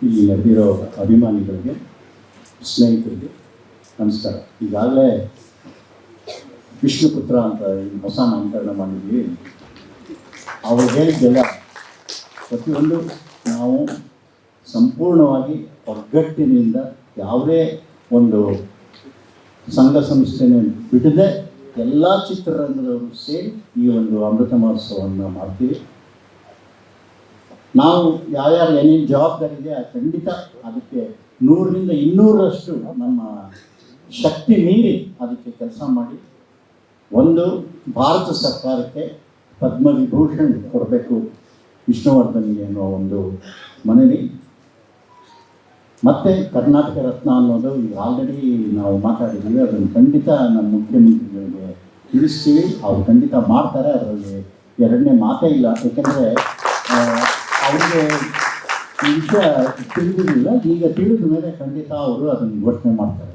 ಇಲ್ಲಿ ನಡೆದಿರೋ ಅಭಿಮಾನಿಗಳಿಗೆ, ಸ್ನೇಹಿತರಿಗೆ ನಮಸ್ಕಾರ. ಈಗಾಗಲೇ ವಿಷ್ಣುಪುತ್ರ ಅಂತ ಹೊಸ ನಾಮಕರಣ ಮಾಡಿದ್ವಿ. ಅವರು ಹೇಳಿದ್ದೆಲ್ಲ ಪ್ರತಿಯೊಂದು ನಾವು ಸಂಪೂರ್ಣವಾಗಿ ಒಗ್ಗಟ್ಟಿನಿಂದ ಯಾವುದೇ ಒಂದು ಸಂಘ ಸಂಸ್ಥೆನೇ ಬಿಡದೆ ಎಲ್ಲ ಚಿತ್ರರಂಗದವರು ಸೇರಿ ಈ ಒಂದು ಅಮೃತ ಮಹೋತ್ಸವವನ್ನು ಮಾಡ್ತೀವಿ. ನಾವು ಯಾರ್ಯಾರು ಏನೇನು ಜವಾಬ್ದಾರಿ ಇದೆ ಖಂಡಿತ ಅದಕ್ಕೆ 100ರಿಂದ 200ರಷ್ಟು ನಮ್ಮ ಶಕ್ತಿ ಮೀರಿ ಅದಕ್ಕೆ ಕೆಲಸ ಮಾಡಿ ಒಂದು ಭಾರತ ಸರ್ಕಾರಕ್ಕೆ ಪದ್ಮವಿಭೂಷಣ್ ಕೊಡಬೇಕು ವಿಷ್ಣುವರ್ಧನ್ಗೆ ಅನ್ನೋ ಒಂದು ಮನವಿ. ಮತ್ತು ಕರ್ನಾಟಕ ರತ್ನ ಅನ್ನೋದು ಈಗ ಆಲ್ರೆಡಿ ನಾವು ಮಾತಾಡಿದ್ದೀವಿ. ಅದನ್ನು ಖಂಡಿತ ನಮ್ಮ ಮುಖ್ಯಮಂತ್ರಿಗಳಿಗೆ ತಿಳಿಸ್ತೀವಿ. ಅವ್ರು ಖಂಡಿತ ಮಾಡ್ತಾರೆ, ಅದರಲ್ಲಿ ಎರಡನೇ ಮಾತೇ ಇಲ್ಲ. ಏಕೆಂದರೆ ಅವರಿಗೆ ಈ ವಿಷಯ ತಿಳಿದಿರಲಿಲ್ಲ. ಈಗ ತಿಳಿದ ಮೇಲೆ ಖಂಡಿತ ಅವರು ಅದನ್ನು ಘೋಷಣೆ ಮಾಡ್ತಾರೆ.